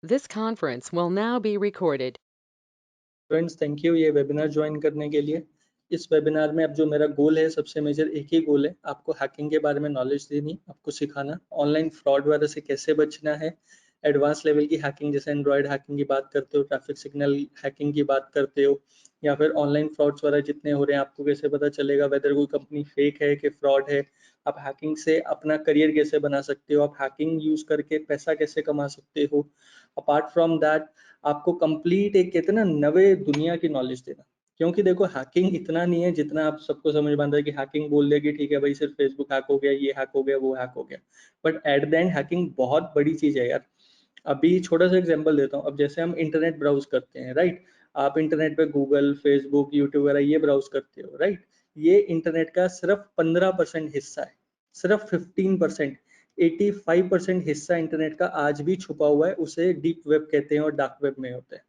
This conference will now be recorded. Friends thank you ये webinar join करने के लिए। इस वेबिनार में अब जो मेरा गोल है, सबसे मेजर एक ही गोल है, आपको हैकिंग के बारे में नॉलेज देनी, आपको सिखाना, ऑनलाइन फ्रॉड वगैरह से कैसे बचना है। एडवांस लेवल की हैकिंग जैसे एंड्रॉयड हैकिंग की बात करते हो, ट्रैफिक सिग्नल हैकिंग की बात करते हो, या फिर ऑनलाइन फ्रॉड्स वगैरह जितने हो रहे हैं, आपको कैसे पता चलेगा वेदर कोई कंपनी फेक है कि फ्रॉड है। आप हैकिंग से अपना करियर कैसे बना सकते हो, आप हैकिंग यूज करके पैसा कैसे कमा सकते हो। अपार्ट फ्रॉम दैट आपको कंप्लीट एक कहते हैं ना नवे दुनिया की नॉलेज देना। क्योंकि देखो हैकिंग इतना नहीं है जितना आप सबको समझ में आता है कि हैकिंग बोल दे कि ठीक है भाई सिर्फ फेसबुक हैक हो गया, ये हैक हो गया, वो हैक हो गया। But at the end hacking बहुत बड़ी चीज है यार। अभी छोटा सा एग्जांपल देता हूँ। अब जैसे हम इंटरनेट ब्राउज करते हैं, राइट। आप इंटरनेट पे गूगल, फेसबुक, यूट्यूब वगैरह ये ब्राउज करते हो, राइट। ये इंटरनेट का सिर्फ 15% हिस्सा है, सिर्फ 15%। 85% हिस्सा इंटरनेट का आज भी छुपा हुआ है, उसे डीप वेब कहते हैं और डार्क वेब में होता है,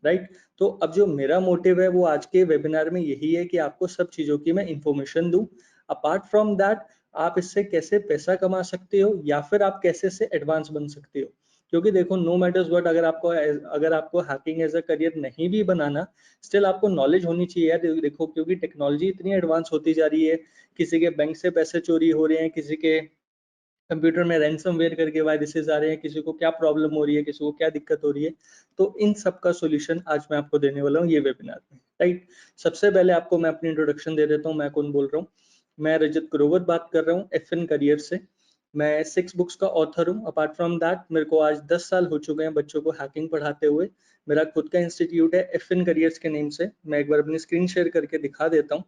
राइट। तो अब जो मेरा मोटिव है वो आज के वेबिनार में यही है कि आपको सब चीजों की मैं इंफॉर्मेशन दूं। अपार्ट फ्रॉम दैट आप इससे कैसे पैसा कमा सकते हो या फिर आप कैसे से एडवांस बन सकते हो। क्योंकि देखो नो मैटर्स व्हाट, अगर आपको हैकिंग एज अ करियर नहीं भी बनाना, स्टिल आपको नॉलेज होनी चाहिए यार। देखो क्योंकि टेक्नोलॉजी इतनी एडवांस होती जा रही है, किसी के बैंक से पैसे चोरी हो रहे हैं, किसी के कंप्यूटर में रैंसमवेयर करके वायरसेस आ रहे हैं, किसी को क्या प्रॉब्लम हो रही है, किसी को क्या दिक्कत हो रही है। तो इन सब का सॉल्यूशन आज मैं आपको देने वाला हूँ ये वेबिनार में, राइट। सबसे पहले आपको मैं अपनी इंट्रोडक्शन दे देता हूँ, मैं कौन बोल रहा हूँ। मैं रजत ग्रोवर बात कर रहा हूँ FN करियर से। मैं 6 बुक्स का ऑथर हूँ। अपार्ट फ्रॉम दैट मेरे को आज 10 साल हो चुके हैं बच्चों को हैकिंग पढ़ाते हुए। मेरा खुद का इंस्टीट्यूट है FN करियर्स के नेम से। मैं एक बार अपनी स्क्रीन शेयर करके दिखा देता हूँ।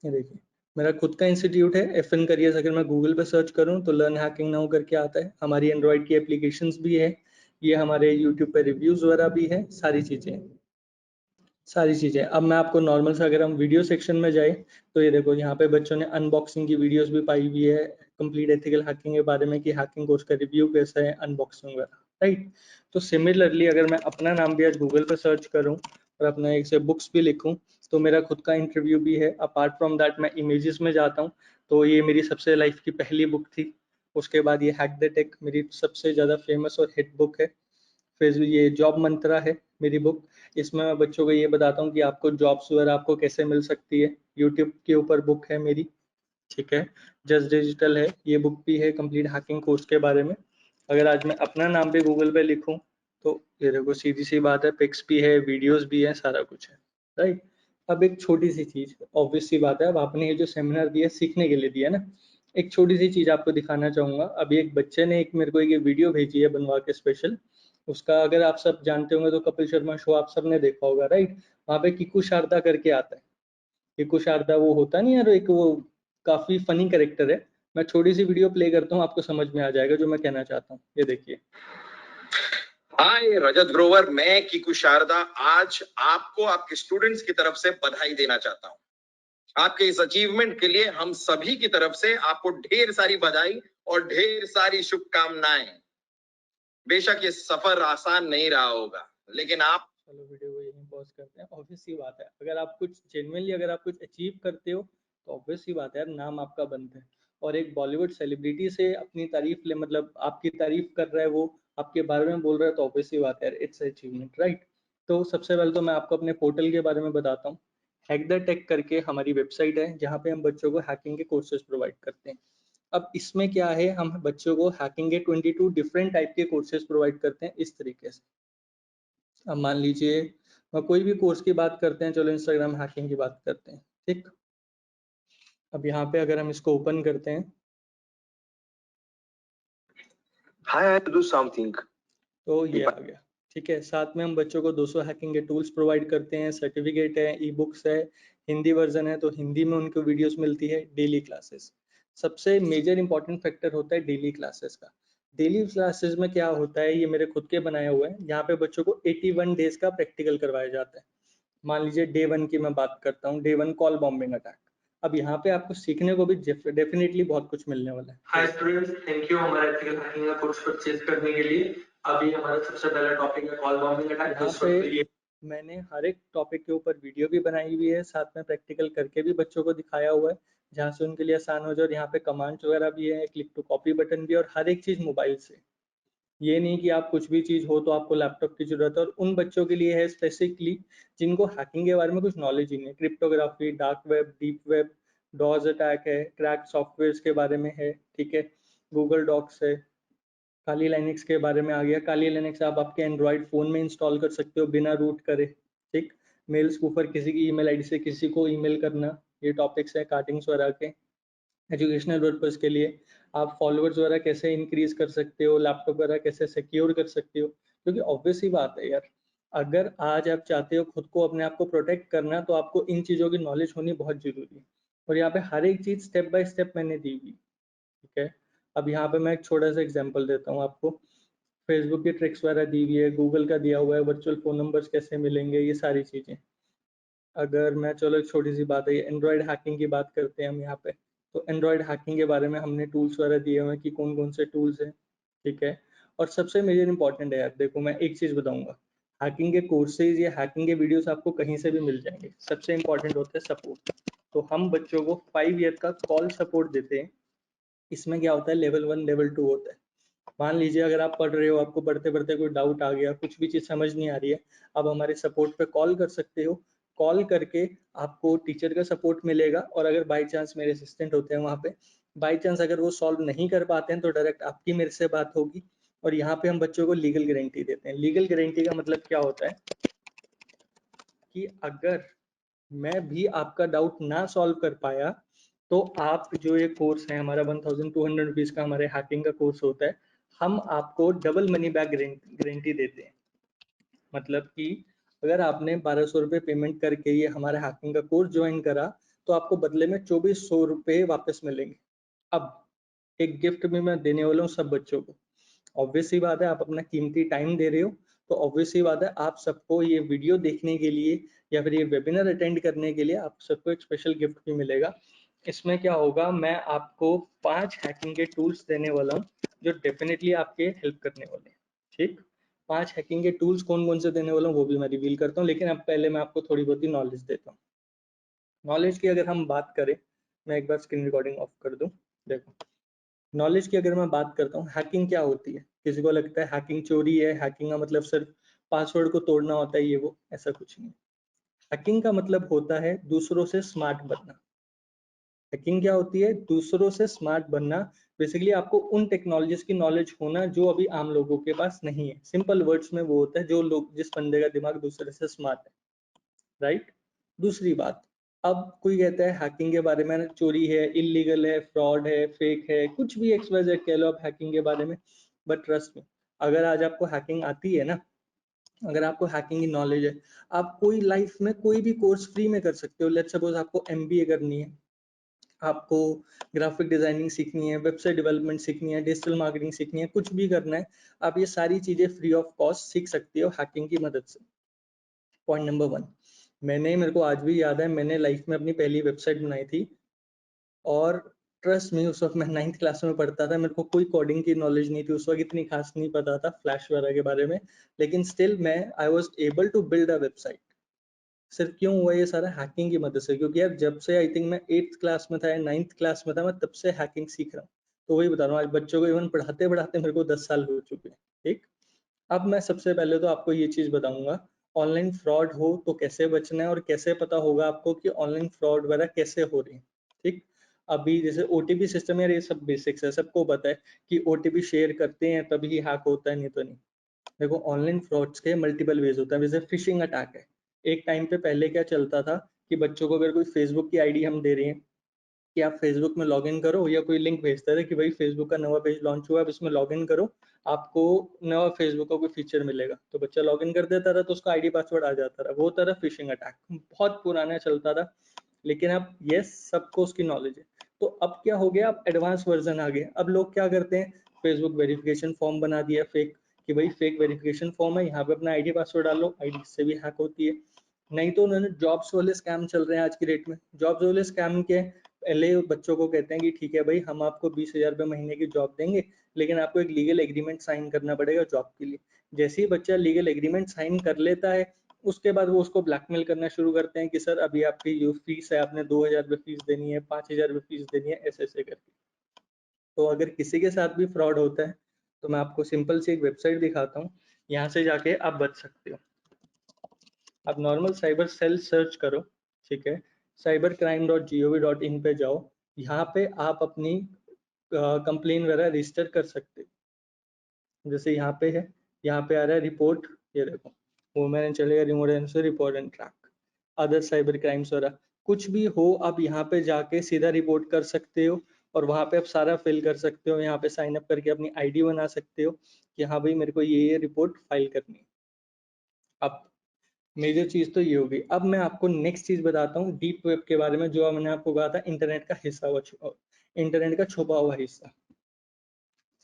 ये देखिए, मेरा खुद का इंस्टीट्यूट है FN करियर्स। अगर मैं गूगल पे सर्च करूं तो लर्न हैकिंग नाउ करके आता है। हमारी एंड्रॉइड की एप्लीकेशंस भी है, ये हमारे यूट्यूब पे रिव्यूज वगैरह भी है, सारी चीजें। अब मैं आपको नॉर्मल से अगर हम वीडियो सेक्शन में जाए तो ये देखो यहाँ पे बच्चों ने अनबॉक्सिंग की वीडियोस भी पाई हुई है, कंप्लीट एथिकल हैकिंग के बारे में कि हैकिंग कोर्स का रिव्यू कैसा है, अनबॉक्सिंग वगैरह, राइट। तो सिमिलरली अगर मैं अपना नाम भी आज गूगल पे सर्च करूँ और अपना एक से बुक्स भी लिखूँ तो मेरा खुद का इंटरव्यू भी है। अपार्ट फ्रॉम दैट मैं इमेजेस में जाता हूँ तो ये मेरी सबसे लाइफ की पहली बुक थी। उसके बाद ये हैक द टेक मेरी सबसे ज़्यादा फेमस और हिट बुक है। फिर ये जॉब मंत्रा है मेरी बुक। इसमें मैं बच्चों को ये बताता हूँ कि आपको जॉब्स वगैरह आपको कैसे मिल सकती है। यूट्यूब के ऊपर बुक है मेरी, ठीक है। जस्ट डिजिटल है, ये बुक भी है कंप्लीट हैकिंग कोर्स के बारे में। अगर आज मैं अपना नाम भी गूगल पे लिखूं तो ये देखो सीधी सी बात है, पिक्स भी है, वीडियोस भी है, सारा कुछ है, राइट। अब एक छोटी सी चीज, ऑब्वियस सी बात है, अब आपने ये जो सेमिनार दिया सीखने के लिए दिया ना, एक छोटी सी चीज आपको दिखाना चाहूंगा। अभी एक बच्चे ने एक मेरे को एक वीडियो भेजी है बनवा के स्पेशल। उसका अगर आप सब जानते होंगे तो कपिल शर्मा शो आप सबने देखा होगा, राइट। वहां पे किकू शारदा करके आता है। किकू शारदा वो होता नहीं यार, एक वो काफी फनी कैरेक्टर है। मैं छोटी सी वीडियो प्ले करता हूँ, आपको समझ में आ जाएगा जो मैं कहना चाहता हूँ। ये देखिए। हाय रजत ग्रोवर, मैं कीकू शारदा आज आपको आपके स्टूडेंट्स की तरफ से बधाई देना चाहता हूँ। आपके इस अचीवमेंट के लिए हम सभी की तरफ से आपको ढेर सारी बधाई और ढेर सारी शुभकामनाएं। बेशक ये सफर आसान नहीं रहा होगा, लेकिन आप चलो वीडियो को यहीं पॉज करते हैं। ऑब्वियस सी बात है, अगर आप कुछ जेन्युइनली अगर आप कुछ अचीव करते हो तो ऑब्वियस सी बात है यार, नाम आपका बनता है। और एक बॉलीवुड सेलिब्रिटी से अपनी तारीफ ले, मतलब आपकी तारीफ कर रहा है वो, आपके बारे में बोल रहा है, तो ऑब्वियस सी बात है यार, इट्स अचीवमेंट, राइट। तो सबसे पहले तो मैं आपको अपने पोर्टल के बारे में बताता हूँ। हैक द टेक करके हमारी वेबसाइट है जहाँ पे हम बच्चों को हैकिंग के कोर्सेज प्रोवाइड करते हैं। अब इसमें क्या है, हम बच्चों को हैकिंग के 22 डिफरेंट टाइप के कोर्सेज प्रोवाइड करते हैं इस तरीके से। अब मान लीजिए कोई भी कोर्स की बात करते हैं, चलो इंस्टाग्राम हैकिंग की बात करते हैं, ठीक। अब यहाँ पे अगर हम इसको ओपन करते हैं, I have to do something. तो ये आ गया, ठीक है। साथ में हम बच्चों को 200 हैकिंग के टूल्स प्रोवाइड करते हैं, सर्टिफिकेट है, ई बुक्स है, हिंदी वर्जन है तो हिंदी में उनको वीडियोस मिलती है, डेली क्लासेस। सबसे मेजर इंपॉर्टेंट फैक्टर होता है डेली क्लासेस का। डेली क्लासेस में क्या होता है, ये मेरे खुद के बनाए हुए हैं। यहाँ पे बच्चों को 81 डेज का प्रैक्टिकल करवाया जाता है। मान लीजिए डे 1 की मैं बात करता हूँ, डे 1 कॉल बॉम्बिंग अटैक। अब यहाँ पे आपको सीखने को भी डेफिनेटली बहुत कुछ मिलने वाला है। हाय स्टूडेंट्स, थैंक यू हमारा एथिकल हैकिंग का कोर्स परचेज करने के लिए। अभी हमारा सबसे पहला टॉपिक है कॉल बॉम्बिंग अटैक। यहाँ पे मैंने हर एक टॉपिक के ऊपर वीडियो भी बनाई हुई है, साथ में प्रैक्टिकल करके भी बच्चों को दिखाया हुआ है, जहाँ से उनके लिए आसान हो जाए। और यहाँ पे कमांड्स वगैरह भी है, क्लिक टू कॉपी बटन भी, और हर एक चीज मोबाइल से। ये नहीं कि आप कुछ भी चीज़ हो तो आपको लैपटॉप की ज़रूरत है, और उन बच्चों के लिए है स्पेसिफिकली जिनको हैकिंग के बारे में कुछ नॉलेज ही नहीं है। Cryptography, dark web, deep web, DoS attack है, क्रैक सॉफ्टवेयर्स के बारे में है, ठीक है, गूगल डॉक्स है, काली लिनक्स के बारे में आ गया। काली लिनक्स आप आपके एंड्रॉयड फ़ोन में इंस्टॉल कर सकते हो बिना रूट करे, ठीक। मेल स्पूफर, किसी की ईमेल आईडी से किसी को ईमेल करना, ये टॉपिक्स है कार्टिंग्स वगैरह के। एजुकेशनल पर्पज़ के लिए आप फॉलोअर्स वगैरह कैसे इंक्रीज कर सकते हो, लैपटॉप वगैरह कैसे सिक्योर कर सकते हो, क्योंकि ऑब्वियस ही बात है यार, अगर आज आप चाहते हो खुद को अपने आप को प्रोटेक्ट करना, तो आपको इन चीज़ों की नॉलेज होनी बहुत ज़रूरी है। और यहाँ पे हर एक चीज़ स्टेप बाय स्टेप मैंने दी हुई, ठीक है। अब यहाँ पे मैं एक छोटा सा एग्जांपल देता हूँ आपको। फेसबुक की ट्रिक्स वगैरह दी हुई है, गूगल का दिया हुआ है, वर्चुअल फ़ोन नंबर्स कैसे मिलेंगे, ये सारी चीज़ें। अगर मैं, चलो एक छोटी सी बात है, एंड्रॉयड हैकिंग की बात करते हैं हम यहाँ पे। तो एंड्रॉयड हैकिंग के बारे में हमने टूल्स वगैरह दिए हुए हैं कि कौन कौन से टूल्स हैं, ठीक है। और सबसे मेजर इंपॉर्टेंट है यार, देखो मैं एक चीज़ बताऊंगा, हैकिंग के कोर्सेज या हैकिंग के वीडियोस आपको कहीं से भी मिल जाएंगे। सबसे इंपॉर्टेंट होता है सपोर्ट। तो हम बच्चों को 5 ईयर का कॉल सपोर्ट देते हैं। इसमें क्या होता है, लेवल 1 लेवल 2 होता है। मान लीजिए अगर आप पढ़ रहे हो, आपको पढ़ते पढ़ते कोई डाउट आ गया, कुछ भी चीज़ समझ नहीं आ रही है, आप हमारे सपोर्ट पे कॉल कर सकते हो। कॉल करके आपको टीचर का सपोर्ट मिलेगा, और अगर बाई चांस मेरे असिस्टेंट होते हैं वहाँ पे, बाई चांस अगर वो सॉल्व नहीं कर पाते हैं तो डायरेक्ट आपकी मेरे से बात होगी। और यहाँ पे हम बच्चों को लीगल गारंटी देते हैं। लीगल गारंटी का मतलब क्या होता है कि अगर मैं भी आपका डाउट ना सॉल्व कर पाया, तो आप जो ये कोर्स है हमारा 1200 रुपीज का हमारे हैकिंग का कोर्स होता है, हम आपको डबल मनी बैक गारंटी देते हैं। मतलब कि अगर आपने 1200 रुपये पेमेंट करके ये हमारे हैकिंग का कोर्स ज्वाइन करा, तो आपको बदले में 2400 रुपये वापस मिलेंगे। अब एक गिफ्ट भी मैं देने वाला हूँ सब बच्चों को। ऑब्वियस सी बात है, आप अपना कीमती टाइम दे रहे हो, तो ऑब्वियस सी बात है आप सबको ये वीडियो देखने के लिए या फिर ये वेबिनार अटेंड करने के लिए आप सबको एक स्पेशल गिफ्ट भी मिलेगा। इसमें क्या होगा, मैं आपको 5 हैकिंग के टूल्स देने वाला हूँ जो डेफिनेटली आपके हेल्प करने वाले हैं, ठीक। 5 हैकिंग के टूल्स कौन कौन से देने वाला हूँ वो भी मैं रिवील करता हूँ, लेकिन अब पहले मैं आपको थोड़ी बहुत ही नॉलेज देता हूँ। नॉलेज की अगर हम बात करें, मैं एक बार स्क्रीन रिकॉर्डिंग ऑफ कर दूं। देखो, नॉलेज की अगर मैं बात करता हूँ, हैकिंग क्या होती है। किसी को लगता है हैकिंग चोरी है, हैकिंग का मतलब सिर्फ पासवर्ड को तोड़ना होता है, ये वो, ऐसा कुछ नहीं। हैकिंग का मतलब होता है दूसरों से स्मार्ट बनना। हैकिंग क्या होती है, दूसरों से स्मार्ट बनना। बेसिकली आपको उन टेक्नोलॉजीज की नॉलेज होना जो अभी आम लोगों के पास नहीं है। सिंपल वर्ड्स में वो होता है जो लोग, जिस बंदे का दिमाग दूसरे से स्मार्ट है, राइट। दूसरी बात, अब कोई कहता है हैकिंग के बारे में चोरी है, इलीगल है, फ्रॉड है, फेक है, कुछ भी XYZ कह लो आप हैकिंग के बारे में। बट ट्रस्ट में, अगर आज आपको हैकिंग आती है ना, अगर आपको हैकिंग की नॉलेज है, आप कोई लाइफ में कोई भी कोर्स फ्री में कर सकते हो। लेट्स सपोज आपको MBA करनी है, आपको ग्राफिक डिजाइनिंग सीखनी है, वेबसाइट डेवलपमेंट सीखनी है, डिजिटल मार्केटिंग सीखनी है, कुछ भी करना है, आप ये सारी चीजें फ्री ऑफ कॉस्ट सीख सकती हो हैकिंग की मदद से। पॉइंट नंबर 1, मेरे को आज भी याद है, मैंने लाइफ में अपनी पहली वेबसाइट बनाई थी। और ट्रस्ट में, उस वक्त मैं 9th क्लास में पढ़ता था, मेरे को कोई कोडिंग की नॉलेज नहीं थी उस वक्त, इतनी खास नहीं पता था फ्लैश वगैरह के बारे में। लेकिन स्टिल मैं I was able to build a website. सिर्फ क्यों हुआ ये सारा, हैकिंग की मदद से। क्योंकि यार जब से आई थिंक मैं 8th क्लास में था या 9th क्लास में था, मैं तब से हैकिंग सीख रहा हूँ। तो वही बता रहा हूँ, आज बच्चों को इवन पढ़ाते पढ़ाते मेरे को 10 साल हो चुके हैं, ठीक। अब मैं सबसे पहले तो आपको ये चीज बताऊंगा, ऑनलाइन फ्रॉड हो तो कैसे बचना है, और कैसे पता होगा आपको कि ऑनलाइन फ्रॉड वगैरह कैसे हो रही है, ठीक। अभी जैसे OTP सिस्टम है, ये सब बेसिक्स है, सबको पता है कि OTP शेयर करते हैं तभी हैक होता है, नहीं तो नहीं। देखो, ऑनलाइन फ्रॉड्स के मल्टीपल वेज होता है। जैसे फिशिंग अटैक है, एक टाइम पे पहले क्या चलता था कि बच्चों को अगर कोई फेसबुक की आईडी हम दे रहे हैं कि आप फेसबुक में लॉगिन करो, या कोई लिंक भेजता है कि भाई फेसबुक का नवा पेज लॉन्च हुआ है, आप इसमें लॉगिन करो, आपको नवा फेसबुक का कोई फीचर मिलेगा। तो बच्चा लॉगिन कर देता था, तो उसका आईडी पासवर्ड आ जाता था, वो तरह फिशिंग अटैक बहुत पुराना चलता था। लेकिन अब यस, सबको उसकी नॉलेज है। तो अब क्या हो गया, अब एडवांस वर्जन आ गया। अब लोग क्या करते हैं, फेसबुक वेरिफिकेशन फॉर्म बना दिया फेक, कि भाई फेक वेरिफिकेशन फॉर्म है, यहाँ पे अपना आईडी पासवर्ड डालो, आईडी से भी हैक होती है। नहीं तो उन्होंने जॉब्स वाले स्कैम चल रहे हैं आज की डेट में। जॉब्स वाले स्कैम के पहले बच्चों को कहते हैं कि ठीक है भाई, हम आपको 20,000 रुपये महीने की जॉब देंगे, लेकिन आपको एक लीगल एग्रीमेंट साइन करना पड़ेगा जॉब के लिए। जैसे ही बच्चा लीगल एग्रीमेंट साइन कर लेता है, उसके बाद वो उसको ब्लैकमेल करना शुरू करते हैं कि सर अभी आपकी जो फीस है, आपने 2,000 रुपये फीस देनी है, 5,000 रुपये फीस देनी है, ऐसे ऐसे करके। तो अगर किसी के साथ भी फ्रॉड होता है, तो मैं आपको सिंपल सी एक वेबसाइट दिखाता हूँ, यहाँ से जाके आप बच सकते हो। आप नॉर्मल साइबर सेल सर्च करो, ठीक है, cybercrime.gov.in पे जाओ, यहाँ पे आप अपनी कंप्लेन वगैरह रजिस्टर कर सकते हो। जैसे यहाँ पे है, यहाँ पे आ रहा है रिपोर्ट, ये देखो वुमेन एंड चलेगा रिमोट से report and track other cyber crimes वगैरह, कुछ भी हो आप यहाँ पे जाके सीधा रिपोर्ट कर सकते हो और वहाँ पे आप सारा फिल कर सकते हो। यहाँ पे साइन अप करके अपनी आईडी बना सकते हो कि हाँ भाई मेरे को ये रिपोर्ट फाइल करनी है। अब मेजर चीज तो ये होगी। अब मैं आपको नेक्स्ट चीज बताता हूँ डीप वेब के बारे में, जो मैंने आपको कहा था इंटरनेट का हिस्सा हुआ, इंटरनेट का छुपा हुआ हिस्सा।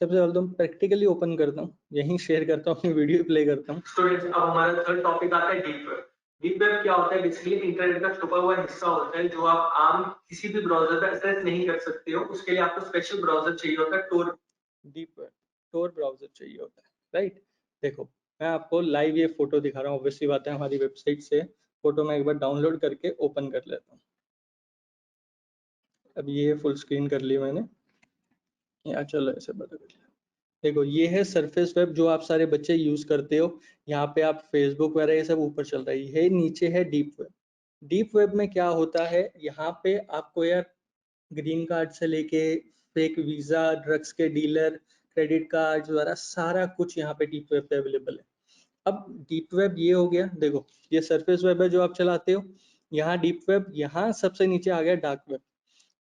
सबसे पहले तो प्रैक्टिकली ओपन करता हूँ, यहीं शेयर करता हूँ, अपनी वीडियो प्ले करता हूँ। स्टूडेंट्स, अब हमारा थर्ड टॉपिक आता है डीप वेब। डीप वेब क्या होता है? बेसिकली इंटरनेट का छुपा हुआ हिस्सा होता है जो आप आम किसी भी ब्राउजर पर एक्सेस नहीं कर सकते हो। उसके लिए आपको स्पेशल ब्राउजर चाहिए होता है, टोर डीप वेब, टोर ब्राउजर चाहिए होता है, राइट। देखो मैं आपको लाइव ये फोटो दिखा रहा हूँ, ऑब्वियसली बात है हमारी वेबसाइट से फोटो मैं एक बार डाउनलोड करके ओपन कर लेता हूँ। अब ये फुल स्क्रीन कर ली मैंने, या चलो ऐसे बता कर लिया। देखो ये है सरफेस वेब जो आप सारे बच्चे यूज करते हो, यहाँ पे आप फेसबुक वगैरह ये सब ऊपर चल रहा है, ये नीचे है डीप वेब। डीप वेब में क्या होता है, यहाँ पे आपको यार ग्रीन कार्ड से लेके फेक वीजा, ड्रग्स के डीलर, क्रेडिट कार्ड वगैरह सारा कुछ यहाँ पे डीप वेब पे अवेलेबल है। अब डीप वेब ये हो गया, देखो ये सरफेस वेब है जो आप चलाते हो, यहाँ डीप वेब, यहाँ सबसे नीचे आ गया डार्क वेब।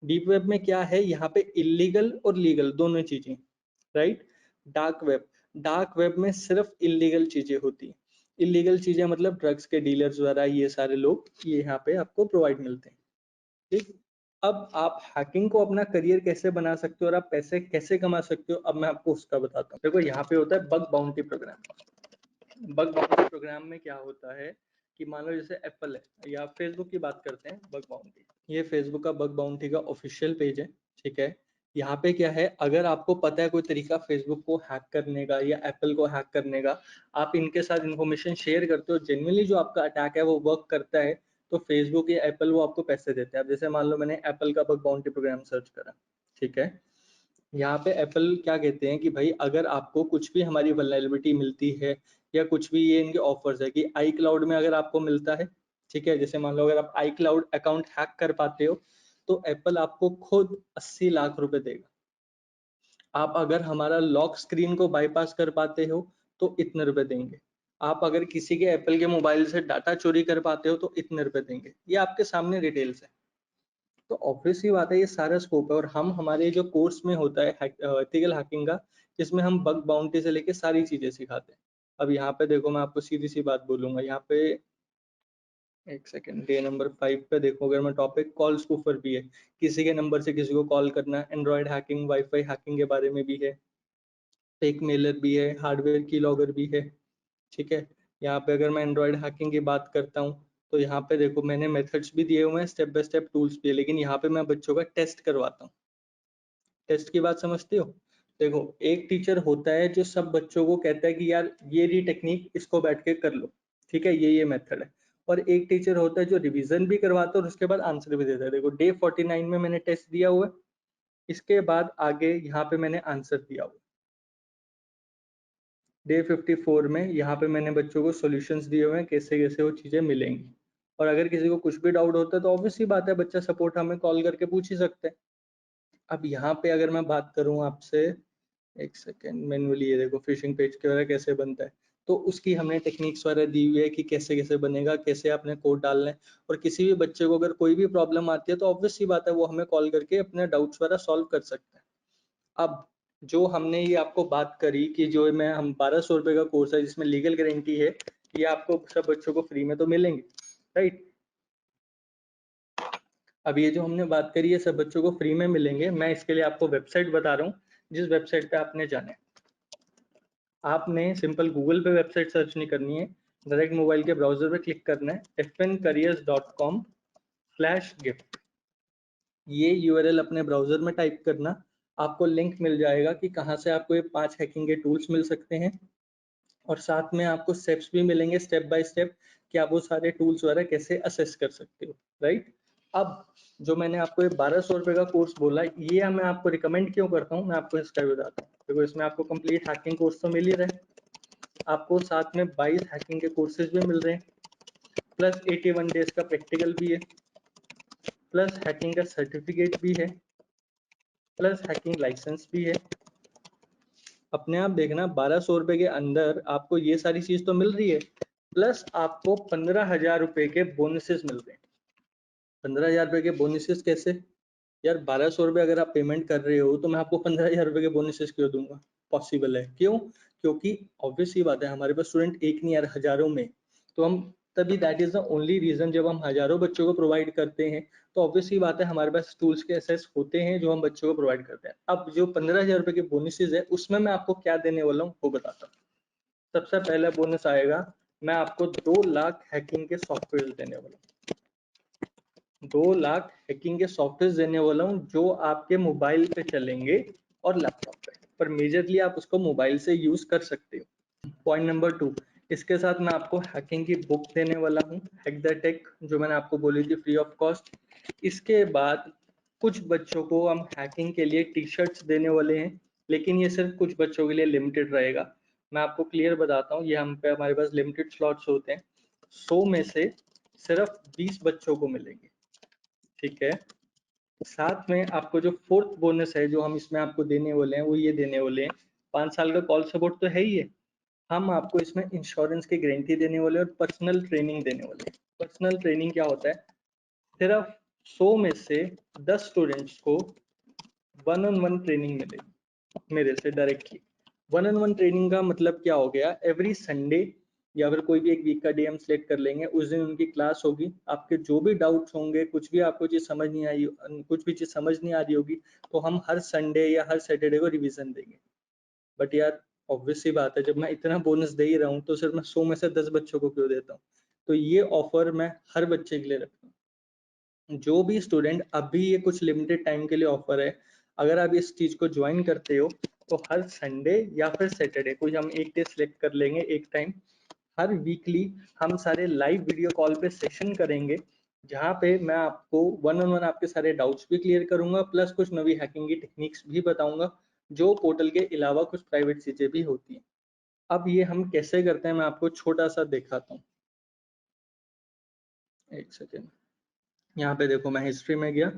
डीप वेब में क्या है, यहाँ पे इलीगल और लीगल दोनों चीजें, right. Dark web, dark web में सिर्फ इलीगल चीजें होती हैं। इलीगल चीजें मतलब ड्रग्स के डीलर्स वगैरह, ये सारे लोग ये यहाँ पे आपको प्रोवाइड मिलते हैं, ठीक। अब आप हैकिंग को अपना करियर कैसे बना सकते हो और आप पैसे कैसे कमा सकते हो, अब मैं आपको उसका बताता हूँ। देखो यहाँ पे होता है bug bounty program. Bug bounty program में क्या होता है कि मान लो जैसे एप्पल है या फेसबुक की बात करते हैं, बग बाउंटी, ये फेसबुक का बग बाउंटी का ऑफिशियल पेज है, ठीक है। यहाँ पे क्या है, अगर आपको पता है कोई तरीका फेसबुक को हैक करने का या एप्पल को हैक करने का, आप इनके साथ इन्फॉर्मेशन शेयर करते हो, जेन्युइनली जो आपका अटैक है वो वर्क करता है, तो फेसबुक या एप्पल वो आपको पैसे देते हैं। अब जैसे मान लो मैंने एप्पल का बग बाउंटी प्रोग्राम सर्च करा, ठीक है, यहाँ पे एप्पल क्या कहते हैं कि भाई अगर आपको कुछ भी हमारी वल्नरेबिलिटी मिलती है या कुछ भी, ये इनके ऑफर्स है कि आई क्लाउड में अगर आपको मिलता है, ठीक है, जैसे मान लो अगर आप आई क्लाउड अकाउंट हैक कर पाते हो तो एप्पल आपको खुद 80 लाख रुपए देगा। आप अगर हमारा लॉक स्क्रीन को बाईपास कर पाते हो तो इतने रुपए देंगे। आप अगर किसी के एप्पल के मोबाइल से डाटा चोरी कर पाते हो तो इतने रुपए देंगे। ये आपके सामने डिटेल्स है। तो ऑब्वियसली बात है ये सारा स्कोप है, और हम हमारे जो कोर्स में होता है एथिकल हैकिंग का, जिसमें हम बग बाउंटी से लेके सारी चीजें सिखाते हैं। अब यहाँ पे देखो मैं आपको सीधी सी बात बोलूंगा, यहाँ पे एक सेकेंड, डे नंबर 5 पे देखो, अगर मैं टॉपिक कॉल स्पूफर भी है, किसी के नंबर से किसी को कॉल करना, एंड्रॉयड हैकिंग, वाईफाई हैकिंग के बारे में भी है, फेक मेलर भी है, हार्डवेयर की लॉगर भी है, ठीक है। यहाँ पे अगर मैं एंड्रॉयड हैकिंग की बात करता हूँ तो यहाँ पे देखो मैंने मेथड्स भी दिए हुए हैं, स्टेप बाय स्टेप टूल्स भी है, लेकिन यहाँ पे मैं बच्चों का टेस्ट करवाता हूँ। टेस्ट की बात समझते हो? देखो एक टीचर होता है जो सब बच्चों को कहता है कि यार ये री टेक्निक इसको बैठ के कर लो, ठीक है, ये मेथड है। और एक टीचर होता है जो रिवीजन भी करवाता है और उसके बाद आंसर भी देता है। देखो डे 49 में मैंने टेस्ट दिया हुआ है, इसके बाद आगे यहाँ पे मैंने आंसर दिया हुआ है। डे 54 में यहाँ पे मैंने बच्चों को सॉल्यूशंस दिए हुए हैं, कैसे कैसे वो चीजें मिलेंगी। और अगर किसी को कुछ भी डाउट होता है तो ऑब्वियसली बात है बच्चा सपोर्ट हमें कॉल करके पूछ ही सकते हैं। अब यहाँ पे अगर मैं बात करूँ आपसे, एक सेकेंड, मैनुअली ये देखो फिशिंग पेज के वगैरह कैसे बनता है, तो उसकी हमने टेक्निक्स वगैरह दी हुई है कि कैसे कैसे बनेगा, कैसे आपने कोड डालना है। और किसी भी बच्चे को अगर कोई भी प्रॉब्लम आती है तो ऑब्वियसली बात है वो हमें कॉल करके अपने डाउट्स वगैरह सॉल्व कर सकते हैं। अब जो हमने ये आपको बात करी कि जो मैं हम 1200 रुपये का कोर्स है जिसमें लीगल गारंटी है, ये आपको सब बच्चों को फ्री में तो मिलेंगे, राइट। अब ये जो हमने बात करी है सब बच्चों को फ्री में मिलेंगे। मैं इसके लिए आपको वेबसाइट बता रहा हूँ, जिस वेबसाइट पे आपने जाना है। आपने सिंपल गूगल पे वेबसाइट सर्च नहीं करनी है, डायरेक्ट मोबाइल के ब्राउजर पे क्लिक करना है fncareers.com/gift। ये यूआरएल अपने ब्राउजर में टाइप करना, आपको लिंक मिल जाएगा कि कहाँ से आपको ये 5 हैकिंग के टूल्स मिल सकते हैं, और साथ में आपको स्टेप्स भी मिलेंगे स्टेप बाय स्टेप कि आप वो सारे टूल्स वगैरह कैसे असेस कर सकते हो, राइट। अब जो मैंने आपको ये 1200 रुपए का कोर्स बोला, ये मैं आपको रिकमेंड क्यों करता हूँ, मैं आपको इसका भी बताता हूँ। देखो इसमें आपको कंप्लीट हैकिंग कोर्स तो मिल ही रहा है, आपको साथ में 22 हैकिंग के कोर्सेज भी मिल रहे हैं, प्लस 81 डेज का प्रैक्टिकल भी है, प्लस हैकिंग का सर्टिफिकेट भी है, प्लस हैकिंग लाइसेंस भी है। अपने आप देखना 1200 रुपए के अंदर आपको ये सारी चीज तो मिल रही है, प्लस आपको 15,000 रुपए के बोनसेस मिल रहे हैं। 15,000 रुपए के बोनसेस कैसे यार? 1200 रुपए अगर आप पेमेंट कर रहे हो तो मैं आपको 15,000 रुपए के बोनसेस क्यों दूंगा? पॉसिबल है। क्यों? क्योंकि ऑब्वियस ही बात है, हमारे पास स्टूडेंट एक नहीं यार हजारों में, तो हम तभी that is the only reason, जब हम हजारों बच्चों को प्रोवाइड करते हैं तो ऑब्वियस ही बात है हमारे पास टूल्स के एसेस होते हैं जो हम बच्चों को प्रोवाइड करते हैं। अब जो 15,000 रुपए के बोनसेस है उसमें मैं आपको क्या देने वाला हूँ वो बताता हूँ। सबसे पहला बोनस आएगा, मैं आपको 2 लाख हैकिंग के सॉफ्टवेयर देने वाला हूँ। 2 लाख हैकिंग के सॉफ्टवेयर देने वाला हूँ जो आपके मोबाइल पे चलेंगे और लैपटॉप पे, पर मेजरली आप उसको मोबाइल से यूज कर सकते हो। पॉइंट नंबर 2, इसके साथ मैं आपको हैकिंग की बुक देने वाला हूँ, हैक द टेक, जो मैंने आपको बोली थी फ्री ऑफ कॉस्ट। इसके बाद कुछ बच्चों को हम हैकिंग के लिए टी शर्ट्स देने वाले हैं, लेकिन ये सिर्फ कुछ बच्चों के लिए लिमिटेड रहेगा। मैं आपको क्लियर बताता हूँ, ये हम पे हमारे पास लिमिटेड स्लॉट्स होते हैं, 100 में से सिर्फ 20 बच्चों को मिलेंगे, ठीक है। साथ में आपको जो फोर्थ बोनस है जो हम इसमें आपको देने वाले हैं वो ये देने वाले हैं, 5 साल का कॉल सपोर्ट तो है ही है, हम आपको इसमें इंश्योरेंस की गारंटी देने वाले और पर्सनल ट्रेनिंग देने वाले। पर्सनल ट्रेनिंग क्या होता है? सिर्फ 100 में से 10 स्टूडेंट्स को 1-on-1 ट्रेनिंग मिलेगी मेरे से डायरेक्टली। 1-on-1 ट्रेनिंग का मतलब क्या हो गया? एवरी संडे या फिर कोई भी एक वीक का डे हम सिलेक्ट कर लेंगे, उस दिन उनकी क्लास होगी, आपके जो भी डाउट्स होंगे, कुछ भी आपको चीज समझ नहीं आई, कुछ भी चीज समझ नहीं आ रही होगी, तो हम हर संडे या हर सैटरडे को रिवीजन देंगे। बट यार ऑब्वियस सी बात है, जब मैं इतना बोनस दे ही रहा हूँ तो सिर्फ मैं 100 में से 10 बच्चों को क्यों देता हूँ? तो ये ऑफर मैं हर बच्चे के लिए रखता हूँ। जो भी स्टूडेंट, अभी ये कुछ लिमिटेड टाइम के लिए ऑफर है, अगर आप इस चीज को ज्वाइन करते हो तो हर संडे या फिर सैटरडे कोई हम एक डे सिलेक्ट कर लेंगे, एक टाइम, हर वीकली हम सारे लाइव वीडियो कॉल पे सेशन करेंगे, जहाँ पे मैं आपको 1-on-1 आपके सारे डाउट्स भी क्लियर करूंगा, प्लस कुछ नवी हैकिंग की टेक्निक्स भी बताऊंगा, जो पोर्टल के अलावा कुछ प्राइवेट चीजें भी होती हैं। अब ये हम कैसे करते हैं मैं आपको छोटा सा दिखाता हूँ, एक सेकेंड। यहाँ पे देखो मैं हिस्ट्री में गया,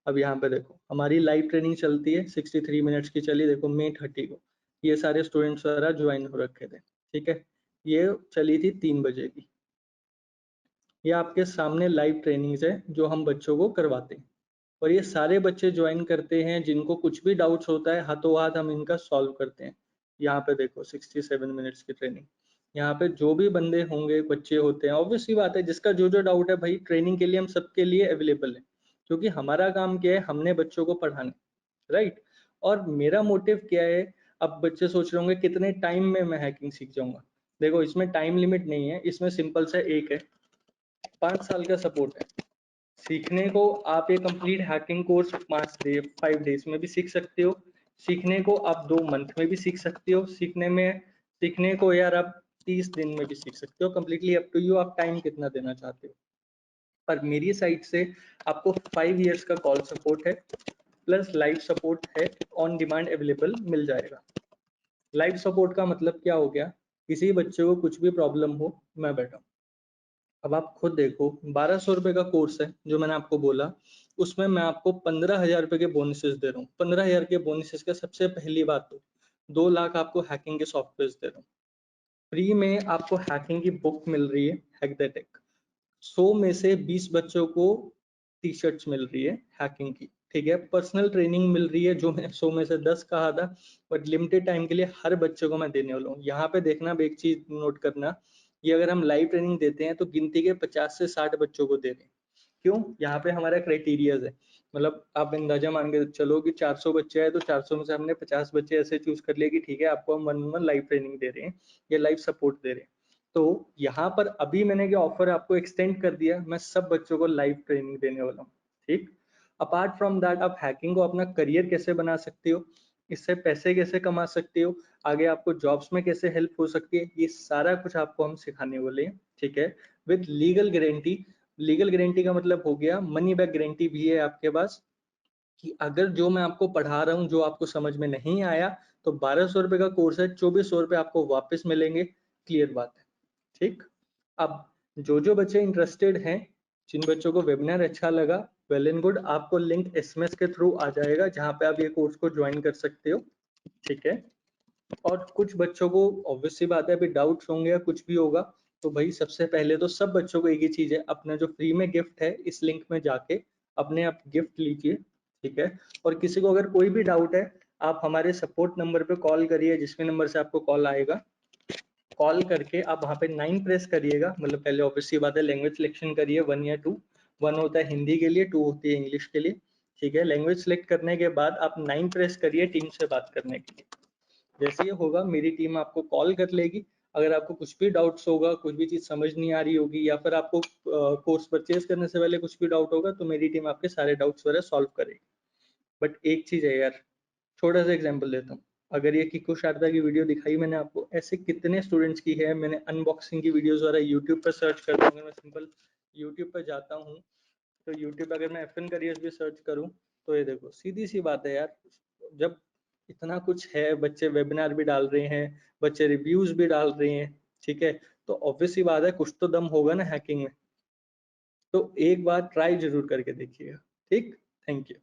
अब यहाँ पे देखो हमारी लाइव ट्रेनिंग चलती है, 63 मिनट्स की चली, देखो मई 30 को ये सारे स्टूडेंट्स वगैरह ज्वाइन हो रखे थे, ठीक है। ये चली थी 3 बजे की। ये आपके सामने लाइव ट्रेनिंग्स है जो हम बच्चों को करवाते हैं, और ये सारे बच्चे ज्वाइन करते हैं, जिनको कुछ भी डाउट्स होता है हाथों हाथ हम इनका सॉल्व करते हैं। यहाँ पे देखो 67 मिनट्स की ट्रेनिंग, यहाँ पे जो भी बंदे होंगे, बच्चे होते हैं, ऑब्वियस सी बात है जिसका जो जो डाउट है भाई, ट्रेनिंग के लिए हम सबके लिए अवेलेबल है, क्योंकि हमारा काम क्या है, हमने बच्चों को पढ़ाना, राइट। और मेरा मोटिव क्या है? अब बच्चे सोच रहे होंगे कितने टाइम में मैं हैकिंग सीख जाऊंगा। देखो इसमें टाइम लिमिट नहीं है, इसमें सिंपल सा एक है, 5 साल का सपोर्ट है। सीखने को आप ये कंप्लीट हैकिंग कोर्स 5 डेज में भी सीख सकते हो, सीखने को आप 2 मंथ में भी सीख सकते हो, सीखने को यार आप 30 दिन में भी सीख सकते हो, कंप्लीटली अप टू यू, आप टाइम कितना देना चाहते हो। पर मेरी साइड से आपको 5 इयर्स का कॉल सपोर्ट है, प्लस लाइव सपोर्ट है, ऑन डिमांड अवेलेबल मिल जाएगा। लाइव सपोर्ट का मतलब क्या हो गया? किसी बच्चे को कुछ भी प्रॉब्लम हो, मैं बैठा हूँ। अब आप खुद देखो, 1200 रुपए का कोर्स है जो मैंने आपको बोला, उसमें मैं आपको 15,000 रुपए के बोनसेस दे रहा हूँ। 15,000 के बोनसेस का सबसे पहली बात तो 2 लाख आपको हैकिंग के सॉफ्टवेयर दे रहा हूँ। फ्री में आपको हैकिंग की बुक मिल रही है, हैक द टेक। 100 में से 20 बच्चों को टी शर्ट्स मिल रही है हैकिंग की, ठीक है। पर्सनल ट्रेनिंग मिल रही है, जो मैंने 100 में से 10 कहा था, बट लिमिटेड टाइम के लिए हर बच्चे को मैं देने वाला हूँ। यहाँ पे देखना, अब एक चीज नोट करना, ये अगर हम लाइव ट्रेनिंग देते हैं तो गिनती के 50 से 60 बच्चों को दे रहे हैं। क्यों? यहाँ पे हमारा क्राइटेरियाज है, मतलब आप अंदाजा मान के चलो कि 400 बच्चे हैं तो 400 में से हमने 50 बच्चे ऐसे चूज कर लिए कि ठीक है आपको हम 1-on-1 लाइव ट्रेनिंग दे रहे हैं या लाइव सपोर्ट दे रहे हैं। तो यहाँ पर अभी मैंने क्या ऑफर आपको एक्सटेंड कर दिया, मैं सब बच्चों को लाइव ट्रेनिंग देने वाला हूँ, ठीक। अपार्ट फ्रॉम दैट, आप हैकिंग को अपना करियर कैसे बना सकते हो, इससे पैसे कैसे कमा सकते हो, आगे आपको जॉब्स में कैसे हेल्प हो सकती है, ये सारा कुछ आपको हम सिखाने वाले हैं, ठीक है, with legal guarantee. Legal guarantee का मतलब हो गया मनी बैक गारंटी भी है आपके पास, कि अगर जो मैं आपको पढ़ा रहा हूँ जो आपको समझ में नहीं आया तो 1200 रुपए का कोर्स है, 2400 रुपए आपको वापस मिलेंगे। क्लियर बात है, ठीक। अब जो बच्चे इंटरेस्टेड हैं, जिन बच्चों को वेबिनार अच्छा लगा, वेल एंड गुड, आपको लिंक एसएमएस के थ्रू आ जाएगा जहां पे आप ये कोर्स को ज्वाइन कर सकते हो, ठीक है। और कुछ बच्चों को ऑब्वियस सी बात है अभी डाउट्स होंगे या कुछ भी होगा, तो भाई सबसे पहले तो सब बच्चों को एक ही चीज है, अपना जो फ्री में गिफ्ट है इस लिंक में जाके अपने आप गिफ्ट लीजिए, ठीक है। और किसी को अगर कोई भी डाउट है, आप हमारे सपोर्ट नंबर पे कॉल करिए, जिसके नंबर से आपको कॉल आएगा। कॉल करके आप वहाँ पे 9 प्रेस करिएगा, मतलब पहले ऑब्वियस सी बात है लैंग्वेज सिलेक्शन करिए 1 या 2। 1 होता है हिंदी के लिए, 2 होती है इंग्लिश के लिए, ठीक है। लैंग्वेज सिलेक्ट करने के बाद आप 9 प्रेस करिए टीम से बात करने के लिए। जैसे ये होगा मेरी टीम आपको कॉल कर लेगी। अगर आपको कुछ भी डाउट्स होगा, कुछ भी चीज समझ नहीं आ रही होगी, या फिर आपको कोर्स परचेज करने से पहले कुछ भी डाउट होगा, तो मेरी टीम आपके सारे डाउट्स वगैरह सॉल्व करेगी। बट एक चीज है यार, छोटा सा एग्जांपल देता हूँ। अगर ये किको शारदा की वीडियो दिखाई मैंने आपको, ऐसे कितने स्टूडेंट्स की है, मैंने अनबॉक्सिंग की वीडियोस वगैरह यूट्यूब पर सर्च करता हूँ। अगर मैं सिंपल यूट्यूब पर जाता हूँ, तो यूट्यूब पर अगर मैं FN करियर्स भी सर्च करूँ, तो ये देखो सीधी सी बात है यार, जब इतना कुछ है, बच्चे वेबिनार भी डाल रहे हैं, बच्चे रिव्यूज भी डाल रहे हैं, ठीक है, तो ऑब्वियस सी बात है कुछ तो दम होगा ना हैकिंग में। तो एक बार ट्राई जरूर करके देखिएगा, ठीक। Thank you.